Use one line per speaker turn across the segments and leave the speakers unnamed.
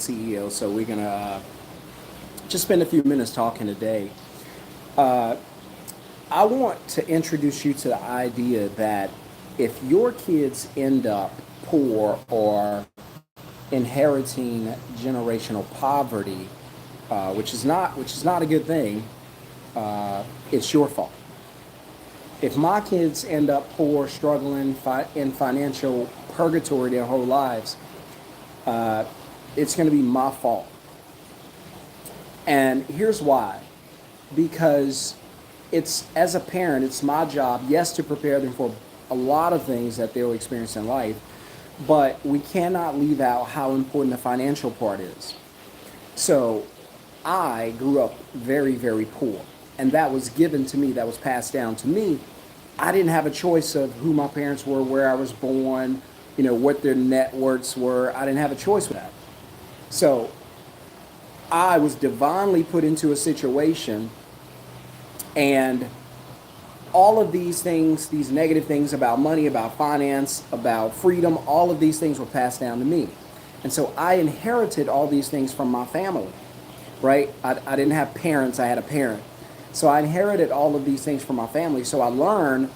CEO. So we're going to just spend a few minutes talking today. Uh, I want to introduce you to the idea that if your kids end up poor or inheriting generational poverty, which is not a good thing, it's your fault. If my kids end up poor, struggling in financial purgatory their whole lives, uh, it's going to be my fault. And here's why. Because it's, as a parent, it's my job, yes, to prepare them for a lot of things that they'll experience in life, but we cannot leave out how important the financial part is. So I grew up very, very poor, and that was given to me, that was passed down to me. I didn't have a choice of who my parents were, where I was born, what their net worths were. I didn't have a choice with that. So I was divinely put into a situation, and all of these things, these negative things about money, about finance, about freedom, all of these things were passed down to me. And so I inherited all these things from my family, right? I didn't have parents, I had a parent. So I inherited all of these things from my family. So I learned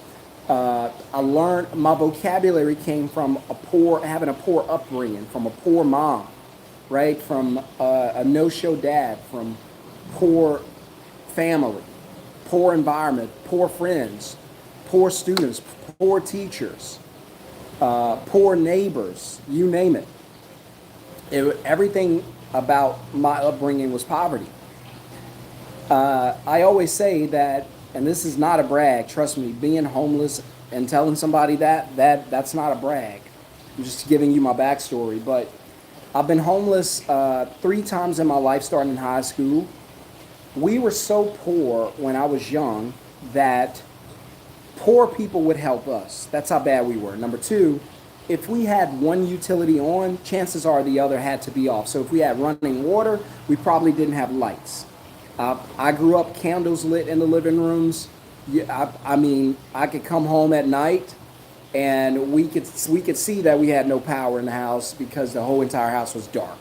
my vocabulary came from having a poor upbringing, from a poor mom, right? From a no-show dad, from poor family, poor environment, poor friends, poor students, poor teachers, poor neighbors, you name it. Everything about my upbringing was poverty. I always say that, and this is not a brag, trust me, being homeless and telling somebody that's not a brag. I'm just giving you my backstory. But I've been homeless 3 times in my life, starting in high school. We were so poor when I was young that poor people would help us. That's how bad we were. Number two, if we had one utility on, chances are the other had to be off. So if we had running water, we probably didn't have lights. I grew up candles lit in the living rooms. Yeah, I mean, I could come home at night and we could see that we had no power in the house because the whole entire house was dark.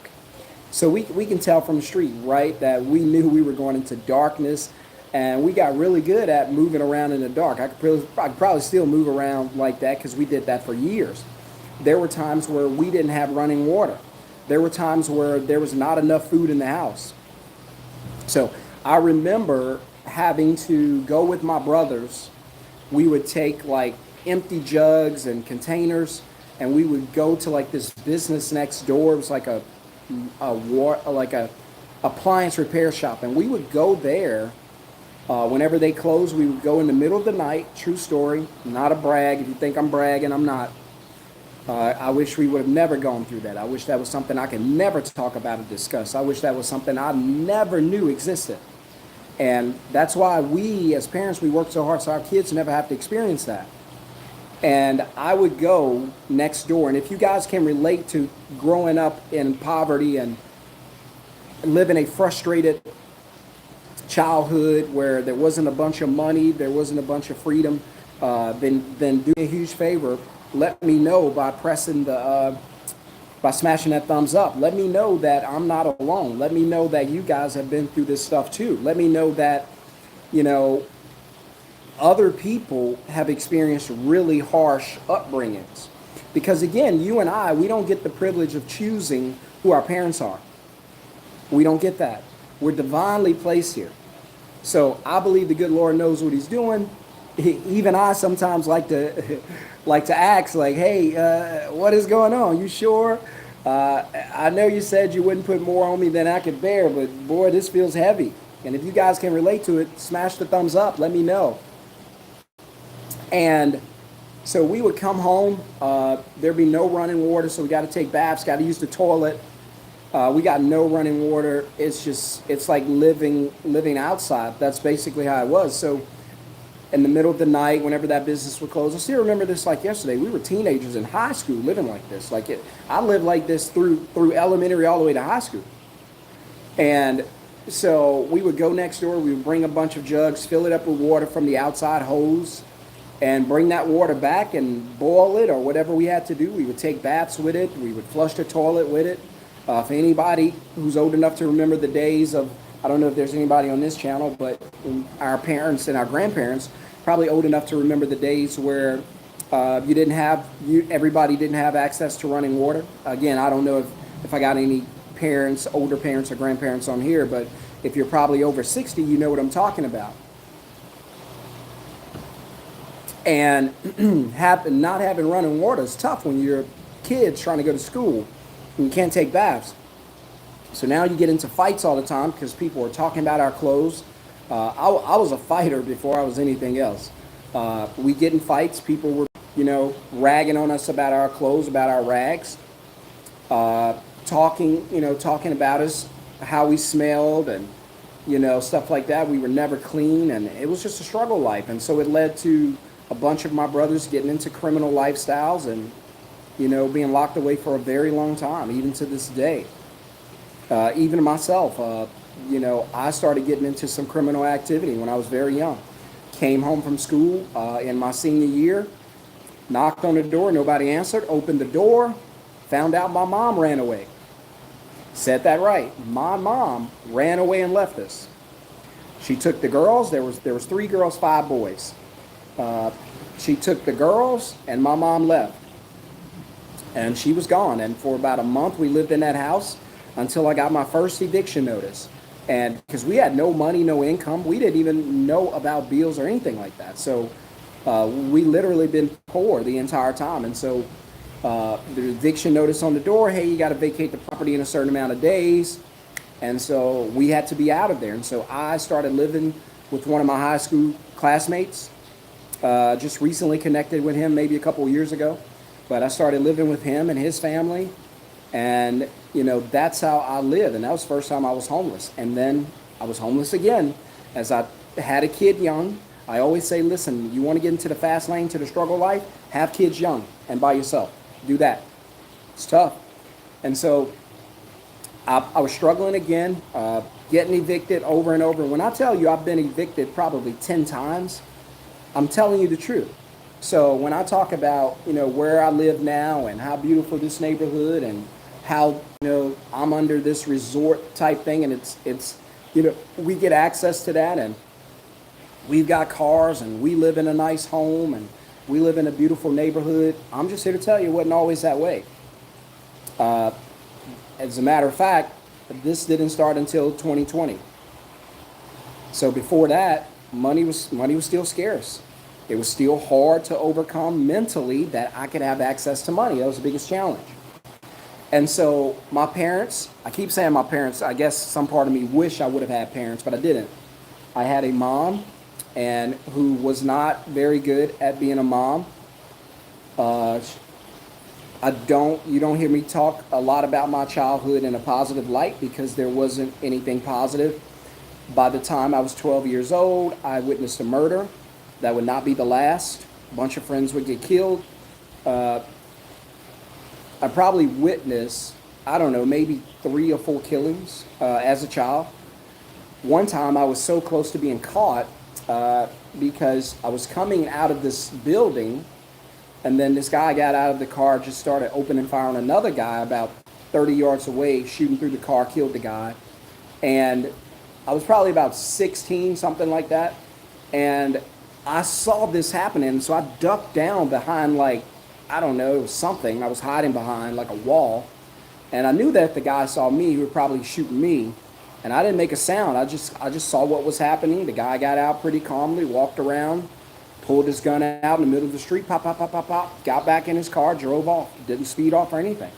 So we can tell from the street, right, that we knew we were going into darkness, and we got really good at moving around in the dark. I could probably still move around like that because we did that for years. There were times where we didn't have running water. There were times where there was not enough food in the house. So I remember having to go with my brothers. We would take like empty jugs and containers, and we would go to like this business next door. It was like a appliance repair shop, and we would go there whenever they closed. We would go in the middle of the night. True story, not a brag. If you think I'm bragging, I'm not. I wish we would have never gone through that. I wish that was something I could never talk about or discuss. I wish that was something I never knew existed. And that's why we, as parents, we work so hard so our kids never have to experience that. And I would go next door. And if you guys can relate to growing up in poverty and living a frustrated childhood where there wasn't a bunch of money, there wasn't a bunch of freedom, then do me a huge favor. Let me know by smashing that thumbs up. Let me know that I'm not alone. Let me know that you guys have been through this stuff too. Let me know that, you know, other people have experienced really harsh upbringings. Because again, you and I, we don't get the privilege of choosing who our parents are. We don't get that. We're divinely placed here. So I believe the good Lord knows what he's doing. Even I sometimes like to like to ask, like, hey, what is going on? You sure? I know you said you wouldn't put more on me than I could bear, but boy, this feels heavy. And if you guys can relate to it, smash the thumbs up. Let me know. And so we would come home. There'd be no running water, so we got to take baths, got to use the toilet. We got no running water. It's like living outside. That's basically how it was. So in the middle of the night, whenever that business would close, I still remember this like yesterday. We were teenagers in high school living like this. I lived like this through elementary all the way to high school. And so we would go next door. We would bring a bunch of jugs, fill it up with water from the outside hose, and bring that water back and boil it or whatever we had to do. We would take baths with it. We would flush the toilet with it. For anybody who's old enough to remember the days of, I don't know if there's anybody on this channel, but our parents and our grandparents probably old enough to remember the days where everybody didn't have access to running water. Again, I don't know if I got any parents, older parents or grandparents on here, but if you're probably over 60, you know what I'm talking about. And not having running water is tough when you're kids trying to go to school and you can't take baths. So now you get into fights all the time because people are talking about our clothes. I was a fighter before I was anything else. We get in fights. People were, ragging on us about our clothes, about our rags, talking about us, how we smelled, and stuff like that. We were never clean, and it was just a struggle life. And so it led to a bunch of my brothers getting into criminal lifestyles and being locked away for a very long time, even to this day. Even myself, I started getting into some criminal activity when I was very young. Came home from school in my senior year, knocked on the door, nobody answered, opened the door, found out my mom ran away. Said that right. My mom ran away and left us. She took the girls. There was 3 girls, 5 boys. She took the girls, and my mom left. And she was gone. And for about a month, we lived in that house until I got my first eviction notice. And because we had no money, no income, we didn't even know about bills or anything like that. So we literally been poor the entire time. And so the eviction notice on the door, hey, you got to vacate the property in a certain amount of days. And so we had to be out of there. And so I started living with one of my high school classmates. Just recently connected with him maybe a couple of years ago. But I started living with him and his family. And, that's how I lived. And that was the first time I was homeless. And then I was homeless again as I had a kid young. I always say, listen, you want to get into the fast lane to the struggle life? Have kids young and by yourself. Do that. It's tough. And so I was struggling again, getting evicted over and over. When I tell you I've been evicted probably 10 times, I'm telling you the truth. So when I talk about, where I live now and how beautiful this neighborhood and how, I'm under this resort type thing, and it's we get access to that, and we've got cars, and we live in a nice home, and we live in a beautiful neighborhood. I'm just here to tell you it wasn't always that way. As a matter of fact, this didn't start until 2020. So before that, money was still scarce. It was still hard to overcome mentally that I could have access to money. That was the biggest challenge. And so my parents, I keep saying my parents, I guess some part of me wish I would have had parents, but I didn't. I had a mom and who was not very good at being a mom. You don't hear me talk a lot about my childhood in a positive light because there wasn't anything positive. By the time I was 12 years old, I witnessed a murder. That would not be the last. A bunch of friends would get killed. I probably witnessed, I don't know, maybe 3 or 4 killings as a child. One time I was so close to being caught because I was coming out of this building, and then this guy got out of the car, just started opening fire on another guy about 30 yards away, shooting through the car, killed the guy. And I was probably about 16, something like that. And I saw this happening, so I ducked down behind, like, I don't know, it was something. I was hiding behind, like, a wall. And I knew that if the guy saw me, he would probably shoot me. And I didn't make a sound. I just saw what was happening. The guy got out pretty calmly, walked around, pulled his gun out in the middle of the street, pop, pop, pop, pop, pop, got back in his car, drove off. Didn't speed off or anything.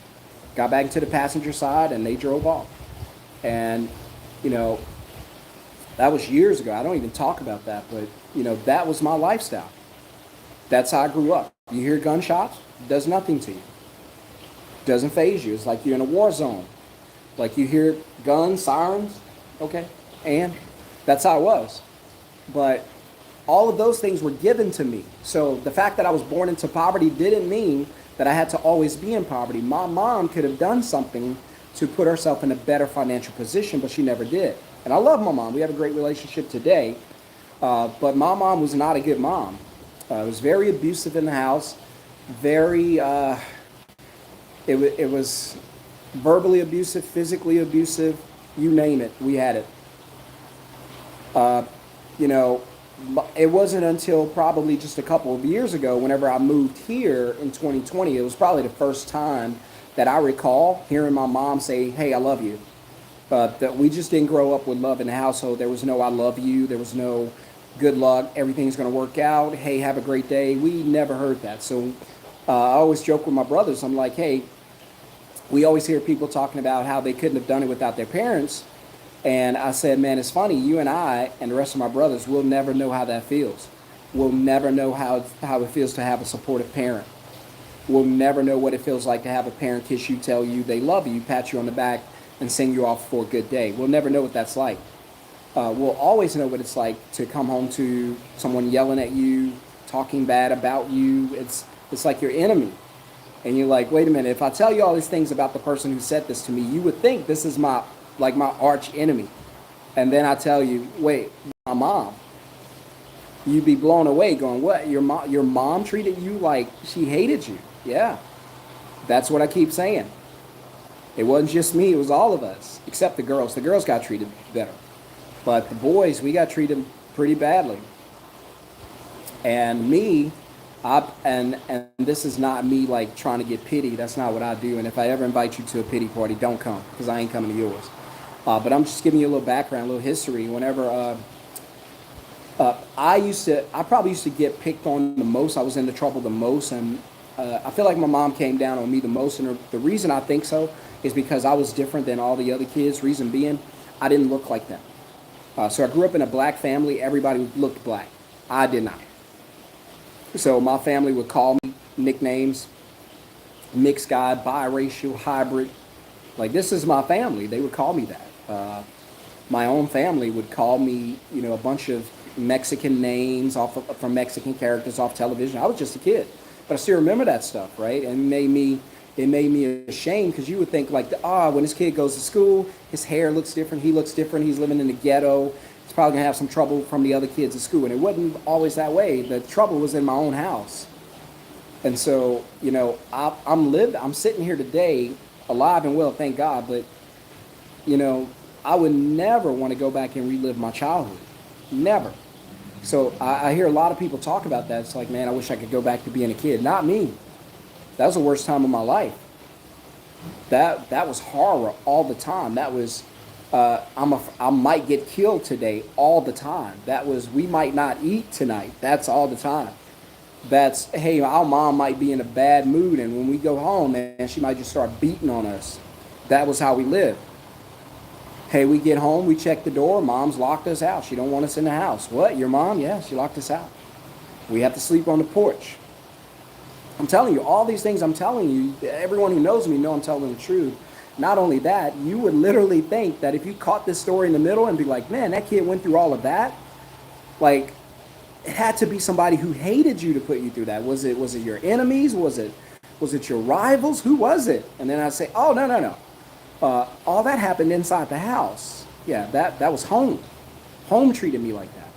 Got back into the passenger side, and they drove off. And, that was years ago. I don't even talk about that, but, that was my lifestyle. That's how I grew up. You hear gunshots, it does nothing to you. It doesn't faze you. It's like you're in a war zone. Like you hear guns, sirens, okay, and that's how it was. But all of those things were given to me. So the fact that I was born into poverty didn't mean that I had to always be in poverty. My mom could have done something to put herself in a better financial position, but she never did. And I love my mom. We have a great relationship today. But my mom was not a good mom. It was very abusive in the house. Very, it was verbally abusive, physically abusive, you name it, we had it. Uh, you know, it wasn't until probably just a couple of years ago, whenever I moved here in 2020, it was probably the first time that I recall hearing my mom say, "Hey, I love you." That we just didn't grow up with love in the household. There was no "I love you." There was no "good luck," "everything's going to work out," "hey, have a great day." We never heard that. So I always joke with my brothers. I'm like, "Hey, we always hear people talking about how they couldn't have done it without their parents." And I said, man, it's funny. You and I and the rest of my brothers will never know how that feels. We'll never know how it feels to have a supportive parent. We'll never know what it feels like to have a parent kiss you, tell you they love you, pat you on the back, and sing you off for a good day. We'll never know what that's like. We'll always know what it's like to come home to someone yelling at you, talking bad about you. It's like your enemy. And you're like, wait a minute, if I tell you all these things about the person who said this to me, you would think this is my arch enemy. And then I tell you, wait, my mom. You'd be blown away going, what? Your mom treated you like she hated you. Yeah. That's what I keep saying. It wasn't just me, it was all of us, except the girls. The girls got treated better. But the boys, we got treated pretty badly. And me, and this is not me like trying to get pity. That's not what I do. And if I ever invite you to a pity party, don't come because I ain't coming to yours. But I'm just giving you a little background, a little history. Whenever I probably used to get picked on the most. I was into trouble the most, and I feel like my mom came down on me the most. And the reason I think so is because I was different than all the other kids. Reason being, I didn't look like them. So I grew up in a black family. Everybody looked black. I did not. So my family would call me nicknames: mixed guy, biracial, hybrid. Like, this is my family. They would call me that. My own family would call me, a bunch of Mexican names from Mexican characters off television. I was just a kid, but I still remember that stuff, right? And it made me ashamed, because you would think like, when this kid goes to school, his hair looks different, he looks different, he's living in the ghetto, he's probably gonna have some trouble from the other kids at school. And it wasn't always that way. The trouble was in my own house. And so, I'm sitting here today, alive and well, thank God. But I would never want to go back and relive my childhood. Never. So I hear a lot of people talk about that. It's like, man, I wish I could go back to being a kid. Not me. That was the worst time of my life. That was horror all the time. That was I might get killed today all the time. That was, we might not eat tonight. That's all the time. That's, hey, our mom might be in a bad mood, and when we go home, man, she might just start beating on us. That was how we lived. Hey, we get home, we check the door, mom's locked us out. She don't want us in the house. What, your mom? Yeah, she locked us out. We have to sleep on the porch. I'm telling you, all these things I'm telling you, everyone who knows me know I'm telling the truth. Not only that, you would literally think that if you caught this story in the middle and be like, man, that kid went through all of that, like, it had to be somebody who hated you to put you through that. Was it your enemies? Was it your rivals? Who was it? And then I'd say, oh, no. All that happened inside the house. Yeah, that was home. Home treated me like that.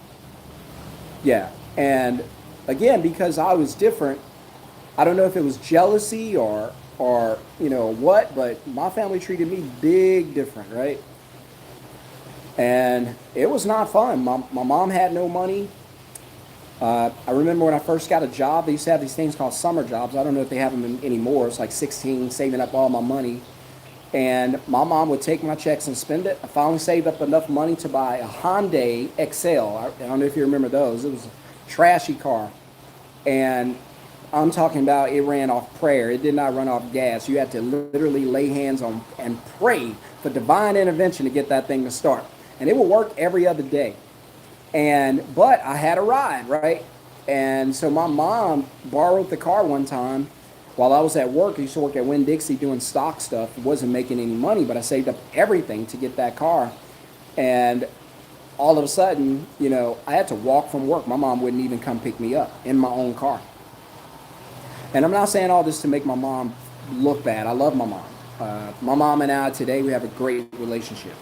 Yeah, and again, because I was different, I don't know if it was jealousy or what, but my family treated me big different, right? And it was not fun. My mom had no money. I remember when I first got a job, they used to have these things called summer jobs. I don't know if they have them anymore. It's like 16, saving up all my money. And my mom would take my checks and spend it. I finally saved up enough money to buy a Hyundai Excel. I don't know if you remember those. It was a trashy car. And I'm talking about, it ran off prayer. It did not run off gas. You had to literally lay hands on and pray for divine intervention to get that thing to start. And it would work every other day. But I had a ride, right? And so my mom borrowed the car one time while I was at work. I used to work at Winn-Dixie doing stock stuff. Wasn't making any money, but I saved up everything to get that car. And all of a sudden, I had to walk from work. My mom wouldn't even come pick me up in my own car. And I'm not saying all this to make my mom look bad. I love my mom. My mom and I today, we have a great relationship.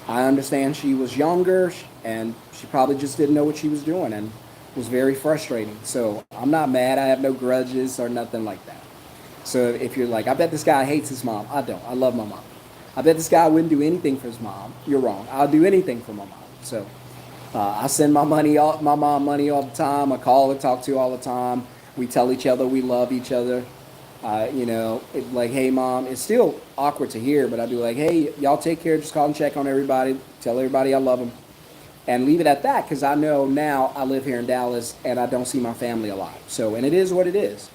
I understand she was younger and she probably just didn't know what she was doing, and it was very frustrating. So I'm not mad. I have no grudges or nothing like that. So if you're like, I bet this guy hates his mom. I don't. I love my mom. I bet this guy wouldn't do anything for his mom. You're wrong. I'll do anything for my mom. So I send my mom money all the time. I call her, talk to her all the time. We tell each other we love each other. Like, hey, mom. It's still awkward to hear, but I'd be like, hey, y'all take care. Just call and check on everybody. Tell everybody I love them, and leave it at that. Because I know now I live here in Dallas and I don't see my family a lot. So, and it is what it is.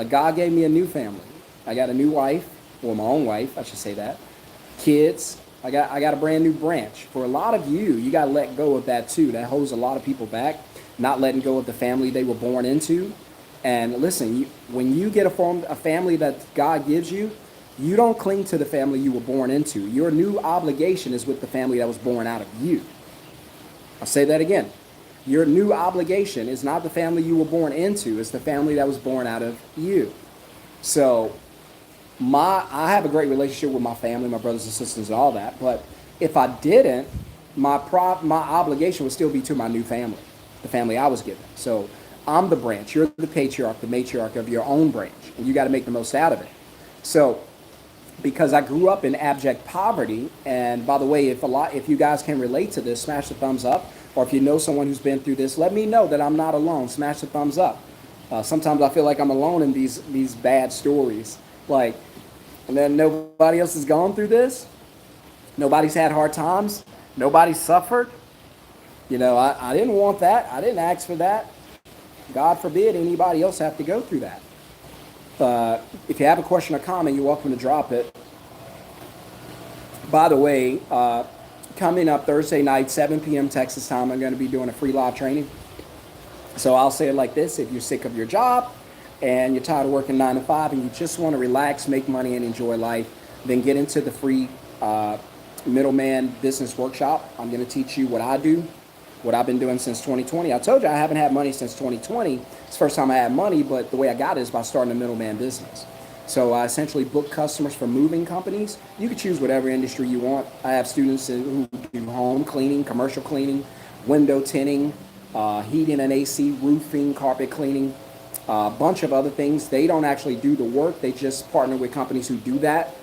God gave me a new family. I got a new wife, well, my own wife, I should say that. Kids. I got a brand new branch. For a lot of you, you got to let go of that too. That holds a lot of people back, not letting go of the family they were born into. And listen, when you get a family that God gives you, you don't cling to the family you were born into. Your new obligation is with the family that was born out of you. I'll say that again. Your new obligation is not the family you were born into, it's the family that was born out of you. So I have a great relationship with my family, my brothers and sisters and all that, but if I didn't, my obligation would still be to my new family, the family I was given. So I'm the branch, you're the patriarch, the matriarch of your own branch, and you got to make the most out of it. So because I grew up in abject poverty, and by the way, if you guys can relate to this, smash the thumbs up, or if you know someone who's been through this, let me know that I'm not alone. Smash the thumbs up. Sometimes I feel like I'm alone in these bad stories, like, and then nobody else has gone through this. Nobody's had hard times. Nobody suffered. I didn't want that. I didn't ask for that. God forbid anybody else have to go through that. If you have a question or comment, you're welcome to drop it. By the way, coming up Thursday night, 7 p.m. Texas time, I'm going to be doing a free live training. So I'll say it like this. If you're sick of your job and you're tired of working 9 to 5 and you just want to relax, make money, and enjoy life, then get into the free middleman business workshop. I'm going to teach you what I do, what I've been doing since 2020. I told you I haven't had money since 2020. It's the first time I had money, but the way I got it is by starting a middleman business. So I essentially book customers for moving companies. You can choose whatever industry you want. I have students who do home cleaning, commercial cleaning, window tinting, heating and AC, roofing, carpet cleaning, a bunch of other things. They don't actually do the work. They just partner with companies who do that.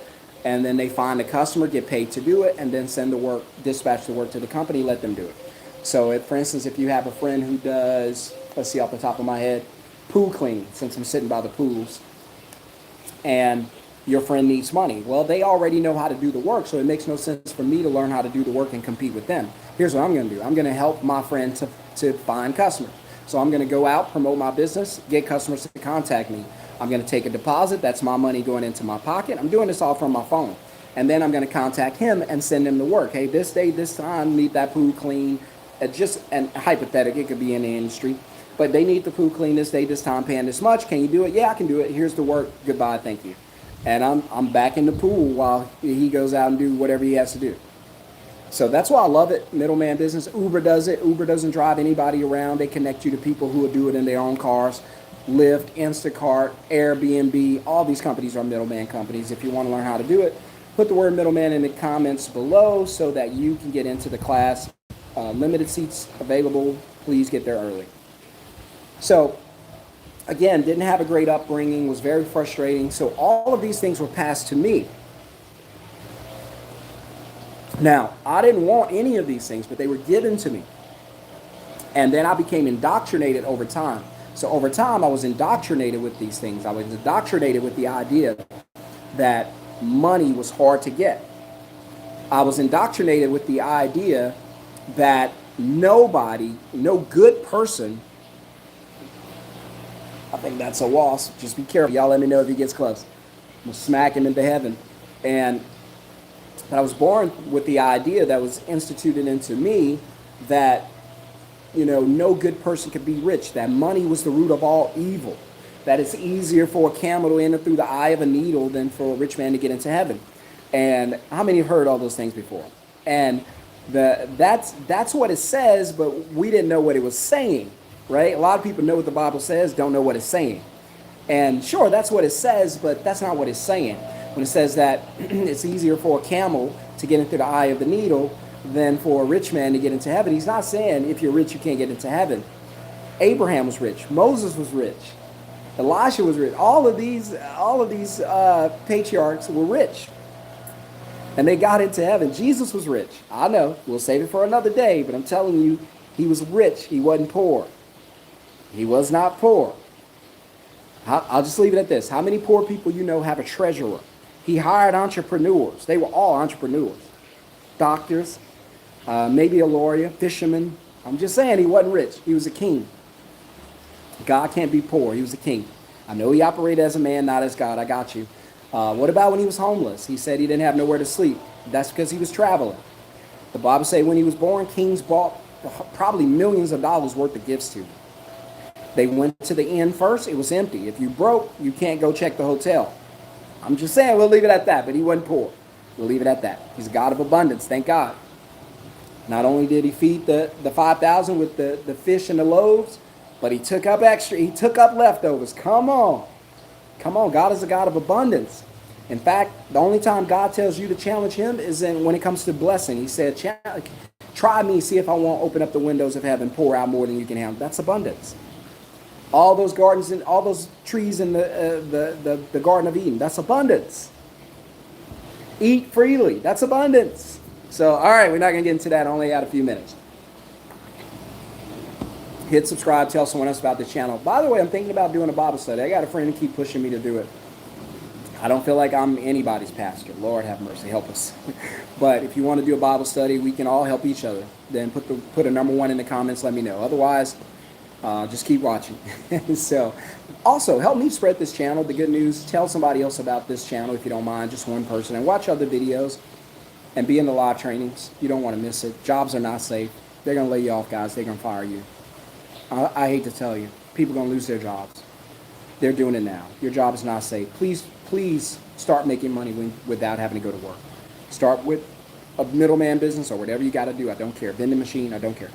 And then they find a customer, get paid to do it, and then send the work, dispatch the work to the company, let them do it. So for instance, if you have a friend who does, let's see off the top of my head, pool cleaning, since I'm sitting by the pools, and your friend needs money. Well, they already know how to do the work, so it makes no sense for me to learn how to do the work and compete with them. Here's what I'm going to do. I'm going to help my friend to find customers. So I'm going to go out, promote my business, get customers to contact me. I'm going to take a deposit. That's my money going into my pocket. I'm doing this all from my phone. And then I'm going to contact him and send him the work. Hey, this day, this time, need that pool clean. And hypothetical, it could be in the industry. But they need the pool clean this day, this time, paying this much. Can you do it? Yeah, I can do it. Here's the work. Goodbye. Thank you. And I'm back in the pool while he goes out and do whatever he has to do. So that's why I love it, middleman business. Uber does it. Uber doesn't drive anybody around. They connect you to people who will do it in their own cars. Lyft, Instacart, Airbnb, all these companies are middleman companies. If you want to learn how to do it, put the word middleman in the comments below so that you can get into the class. Limited seats available. Please get there early. So, again, didn't have a great upbringing, was very frustrating. So all of these things were passed to me. Now, I didn't want any of these things, but they were given to me. And then I became indoctrinated over time. So over time, I was indoctrinated with these things. I was indoctrinated with the idea that money was hard to get. I was indoctrinated with the idea that nobody, no good person, I think that's a wasp. Just be careful. Y'all let me know if he gets close. I'm going to smack him into heaven. But I was born with the idea that was instituted into me that, no good person could be rich, that money was the root of all evil, that it's easier for a camel to enter through the eye of a needle than for a rich man to get into heaven. And how many have heard all those things before? And that's what it says, but we didn't know what it was saying, right? A lot of people know what the Bible says, don't know what it's saying. And sure, that's what it says, but that's not what it's saying. When it says that it's easier for a camel to get into the eye of the needle than for a rich man to get into heaven, he's not saying if you're rich, you can't get into heaven. Abraham was rich. Moses was rich. Elisha was rich. All of these patriarchs were rich, and they got into heaven. Jesus was rich. I know. We'll save it for another day, but I'm telling you, he was rich. He wasn't poor. He was not poor. I'll just leave it at this. How many poor people you know have a treasurer? He hired entrepreneurs. They were all entrepreneurs. Doctors, maybe a lawyer, fisherman. I'm just saying he wasn't rich. He was a king. God can't be poor. He was a king. I know he operated as a man, not as God. I got you. What about when he was homeless? He said he didn't have nowhere to sleep. That's because he was traveling. The Bible says when he was born, kings bought probably millions of dollars worth of gifts to him. They went to the inn first. It was empty. If you broke, you can't go check the hotel. I'm just saying, we'll leave it at that. But he wasn't poor. We'll leave it at that. He's a God of abundance. Thank God. Not only did he feed the 5,000 with the fish and the loaves, but he took up extra. He took up leftovers. Come on. Come on. God is a God of abundance. In fact, the only time God tells you to challenge him is when it comes to blessing. He said, try me, see if I won't open up the windows of heaven, pour out more than you can handle. That's abundance. All those gardens and all those trees in the Garden of Eden, that's abundance. Eat freely, that's abundance. So, all right, we're not going to get into that. I only had a few minutes. Hit subscribe, tell someone else about the channel. By the way, I'm thinking about doing a Bible study. I got a friend who keep pushing me to do it. I don't feel like I'm anybody's pastor. Lord have mercy, help us. But if you want to do a Bible study, we can all help each other. Then put a number 1 in the comments, let me know. Otherwise, just keep watching. So, also, help me spread this channel, the good news. Tell somebody else about this channel if you don't mind, just one person. And watch other videos and be in the live trainings. You don't want to miss it. Jobs are not safe. They're going to lay you off, guys. They're going to fire you. I hate to tell you. People are going to lose their jobs. They're doing it now. Your job is not safe. Please start making money without having to go to work. Start with a middleman business or whatever you got to do. I don't care. Vending machine, I don't care.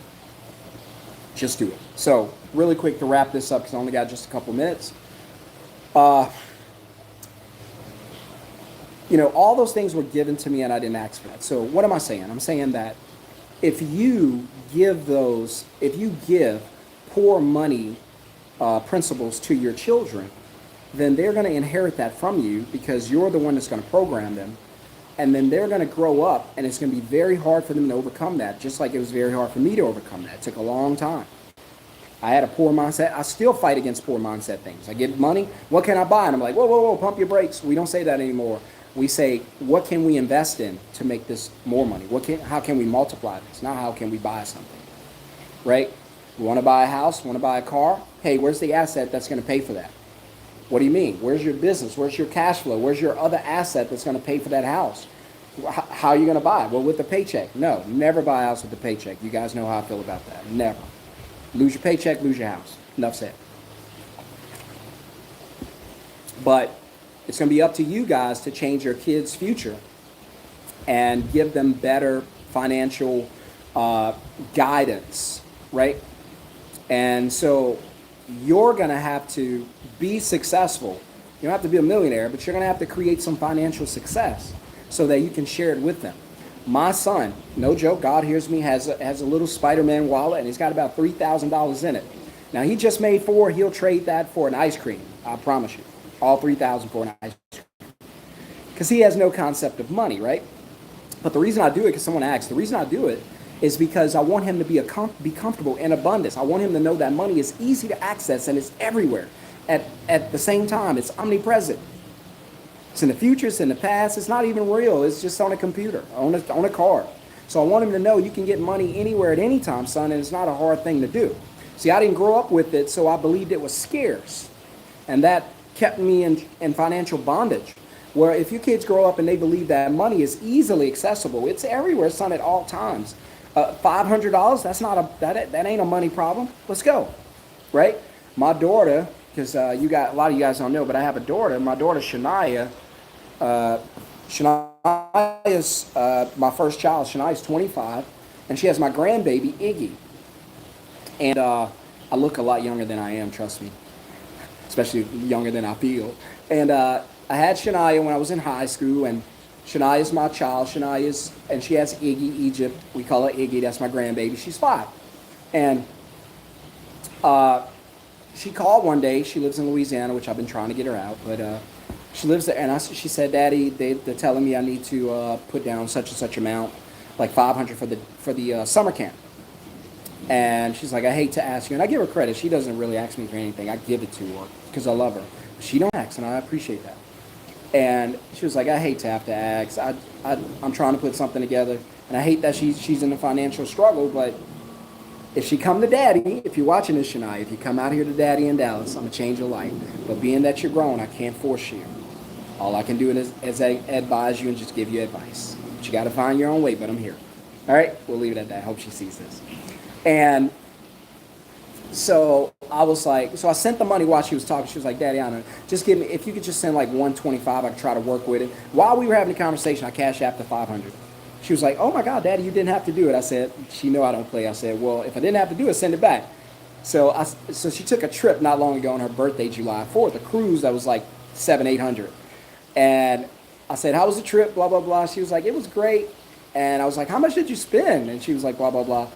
Just do it. So, really quick to wrap this up because I only got just a couple minutes. All those things were given to me and I didn't ask for that. So, what am I saying? I'm saying that if you give poor money principles to your children, then they're going to inherit that from you because you're the one that's going to program them. And then they're going to grow up, and it's going to be very hard for them to overcome that, just like it was very hard for me to overcome that. It took a long time. I had a poor mindset. I still fight against poor mindset things. I get money. What can I buy? And I'm like, whoa, pump your brakes. We don't say that anymore. We say, what can we invest in to make this more money? How can we multiply this? Not how can we buy something, right? We want to buy a house, want to buy a car. Hey, where's the asset that's going to pay for that? What do you mean? Where's your business? Where's your cash flow? Where's your other asset that's going to pay for that house? How are you going to buy it? Well, with the paycheck. No, never buy a house with the paycheck. You guys know how I feel about that. Never. Lose your paycheck, lose your house. Enough said. But it's going to be up to you guys to change your kids' future and give them better financial guidance, right? And so you're going to have to be successful. You don't have to be a millionaire, but you're going to have to create some financial success so that you can share it with them. My son, no joke, God hears me, has a little Spider-Man wallet, and he's got about $3,000 in it. Now, he just made $4. He'll trade that for an ice cream. I promise you. All $3,000 for an ice cream. Because he has no concept of money, right? But the reason I do it, because someone asked, the reason I do it is because I want him to be comfortable in abundance. I want him to know that money is easy to access and it's everywhere. At the same time, it's omnipresent. It's in the future, it's in the past, it's not even real. It's just on a computer, on a card. So I want him to know you can get money anywhere at any time, son, and it's not a hard thing to do. See, I didn't grow up with it, so I believed it was scarce. And that kept me in financial bondage. Where if your kids grow up and they believe that money is easily accessible, it's everywhere, son, at all times. $500, that ain't a money problem. Let's go, right? My daughter, because a lot of you guys don't know, but I have a daughter. My daughter Shania. Shania's my first child. Shania's 25, and she has my grandbaby Iggy. And I look a lot younger than I am, trust me, especially younger than I feel. And I had Shania when I was in high school, and Shania's my child. And she has Iggy, Egypt. We call her Iggy. That's my grandbaby. She's 5. And she called one day. She lives in Louisiana, which I've been trying to get her out, but she lives there. And she said, "Daddy, they're telling me I need to put down such and such amount, like 500 for the summer camp." And she's like, "I hate to ask you," and I give her credit. She doesn't really ask me for anything. I give it to her because I love her. She don't ask, and I appreciate that. And she was like, "I hate to have to ask. I'm trying to put something together, and I hate that she's in a financial struggle. But if she come to Daddy, if you're watching this, Shania, if you come out here to Daddy in Dallas, I'm gonna change your life. But being that you're grown, I can't force you. All I can do is advise you and just give you advice. But you got to find your own way. But I'm here. All right, we'll leave it at that. I hope she sees this." And so I was like, so I sent the money while she was talking. She was like, "Daddy, I know. Just give me, if you could just send like 125, I could try to work with it." While we were having a conversation, I cashed out the 500. She was like, "Oh my God, Daddy, you didn't have to do it." I said, "She know I don't play." I said, "Well, if I didn't have to do it, send it back." So she took a trip not long ago on her birthday, July 4th, a cruise that was like 700-800. And I said, "How was the trip?" Blah, blah, blah. She was like, "It was great." And I was like, "How much did you spend?" And she was like, blah, blah, blah.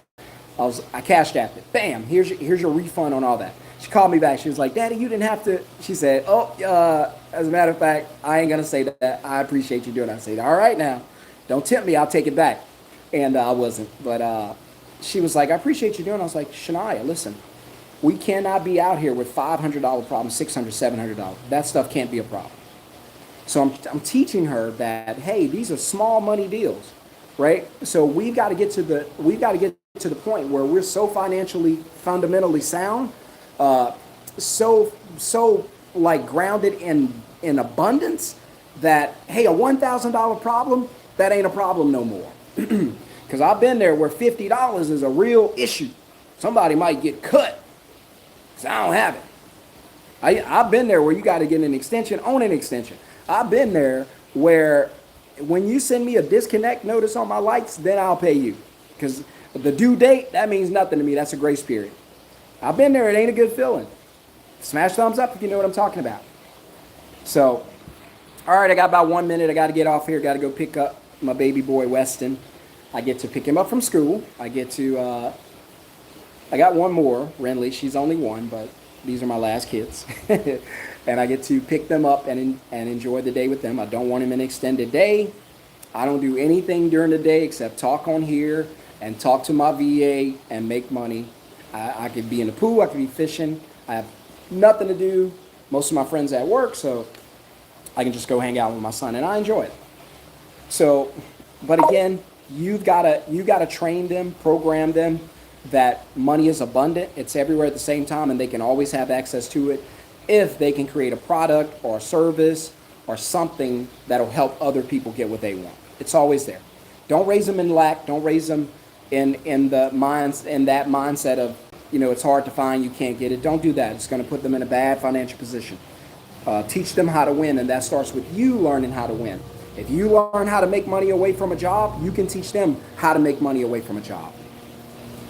I cashed out it. Bam, here's your refund on all that. She called me back. She was like, "Daddy, you didn't have to." She said, as a matter of fact, I ain't going to say that. I appreciate you doing it. I said, "All right now, don't tempt me. I'll take it back." And I wasn't. But she was like, "I appreciate you doing it." I was like, "Shania, listen, we cannot be out here with $500 problems, $600, $700. That stuff can't be a problem." So I'm teaching her that, hey, these are small money deals, right? So we've got to get to the point where we're so financially fundamentally sound, so like grounded in abundance that, hey, a $1,000 problem, that ain't a problem no more. Because I've been there where $50 is a real issue. Somebody might get cut because I don't have it. I've been there where you got to get an extension on an extension. I've been there where when you send me a disconnect notice on my lights, then I'll pay you. Because the due date, that means nothing to me. That's a grace period. I've been there. It ain't a good feeling. Smash thumbs up if you know what I'm talking about. So, all right, I got about 1 minute. I got to get off here. Got to go pick up my baby boy, Weston. I get to pick him up from school. I got one more, Renly. She's only one, but these are my last kids. And I get to pick them up and enjoy the day with them. I don't want him an extended day. I don't do anything during the day except talk on here and talk to my VA and make money. I could be in the pool. I could be fishing. I have nothing to do. Most of my friends at work, so I can just go hang out with my son, and I enjoy it. So, but again, you've got to train them, program them that money is abundant. It's everywhere at the same time, and they can always have access to it if they can create a product or a service or something that'll help other people get what they want. It's always there. Don't raise them in lack. Don't raise them in that mindset of, it's hard to find, you can't get it. Don't do that. It's going to put them in a bad financial position. Teach them how to win, and that starts with you learning how to win. If you learn how to make money away from a job, you can teach them how to make money away from a job.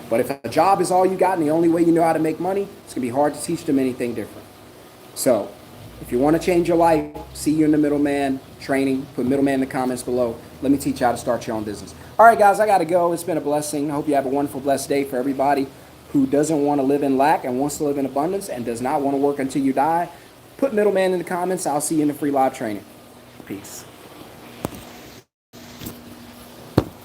But if a job is all you got and the only way you know how to make money, it's going to be hard to teach them anything different. So if you want to change your life, see you in the middleman training. Put middleman in the comments below. Let me teach you how to start your own business. All right, guys, I got to go. It's been a blessing. I hope you have a wonderful, blessed day. For everybody who doesn't want to live in lack and wants to live in abundance and does not want to work until you die, put middleman in the comments. I'll see you in the free live training. Peace.